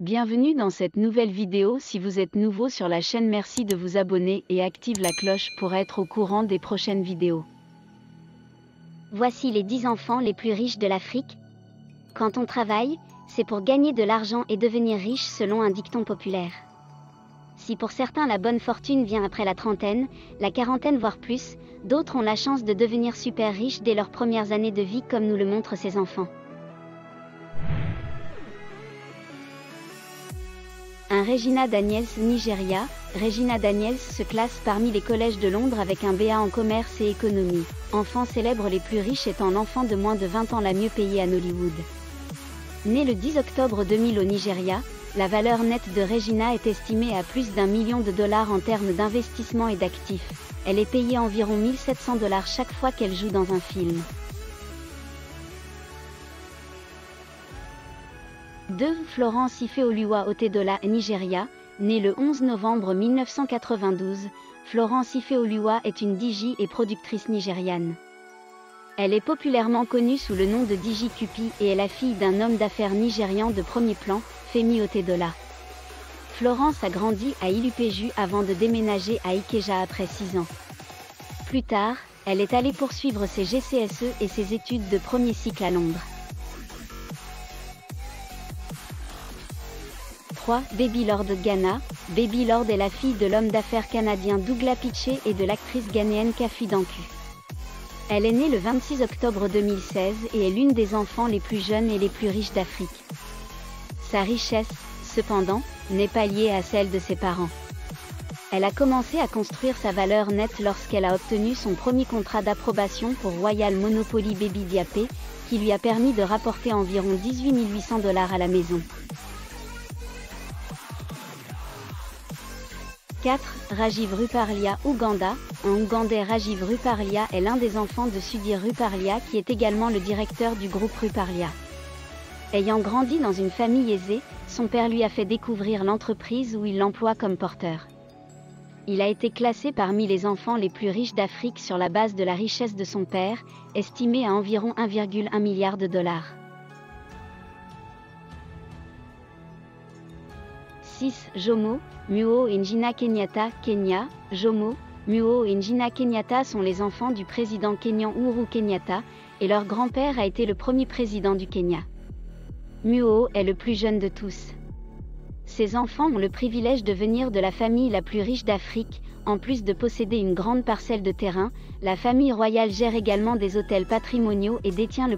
Bienvenue dans cette nouvelle vidéo. Si vous êtes nouveau sur la chaîne, merci de vous abonner et active la cloche pour être au courant des prochaines vidéos. Voici les 10 enfants les plus riches de l'Afrique. Quand on travaille, c'est pour gagner de l'argent et devenir riche selon un dicton populaire. Si pour certains la bonne fortune vient après la trentaine, la quarantaine voire plus, d'autres ont la chance de devenir super riches dès leurs premières années de vie comme nous le montrent ces enfants. 1. Regina Daniels, Nigeria. Regina Daniels se classe parmi les collèges de Londres avec un BA en commerce et économie. Enfant célèbre les plus riches étant l'enfant de moins de 20 ans la mieux payée à Nollywood. Née le 10 octobre 2000 au Nigeria, la valeur nette de Regina est estimée à plus d'1 million de dollars en termes d'investissement et d'actifs. Elle est payée environ 1700 $ chaque fois qu'elle joue dans un film. 2. Florence Ifeoluwa Otedola, Nigeria. Née le 11 novembre 1992, Florence Ifeoluwa est une DJ et productrice nigériane. Elle est populairement connue sous le nom de DJ Cuppy et est la fille d'un homme d'affaires nigérian de premier plan, Femi Otedola. Florence a grandi à Ilupeju avant de déménager à Ikeja après 6 ans. Plus tard, elle est allée poursuivre ses GCSE et ses études de premier cycle à Londres. 3. Baby Lord Ghana. Baby Lord est la fille de l'homme d'affaires canadien Douglas Pitcher et de l'actrice ghanéenne Kafi Danku. Elle est née le 26 octobre 2016 et est l'une des enfants les plus jeunes et les plus riches d'Afrique. Sa richesse, cependant, n'est pas liée à celle de ses parents. Elle a commencé à construire sa valeur nette lorsqu'elle a obtenu son premier contrat d'approbation pour Royal Monopoly Baby Diapé, qui lui a permis de rapporter environ 18 800 $ à la maison. 4. Rajiv Ruparlia, Ouganda. En ougandais, Rajiv Ruparlia est l'un des enfants de Sudhir Ruparlia qui est également le directeur du groupe Ruparlia. Ayant grandi dans une famille aisée, son père lui a fait découvrir l'entreprise où il l'emploie comme porteur. Il a été classé parmi les enfants les plus riches d'Afrique sur la base de la richesse de son père, estimée à environ 1,1 milliard de $. 6. Jomo, Muo et Njina Kenyatta, Kenya. Jomo, Muo et Njina Kenyatta sont les enfants du président kényan Uhuru Kenyatta, et leur grand-père a été le premier président du Kenya. Muo est le plus jeune de tous. Ces enfants ont le privilège de venir de la famille la plus riche d'Afrique. En plus de posséder une grande parcelle de terrain, la famille royale gère également des hôtels patrimoniaux et détient le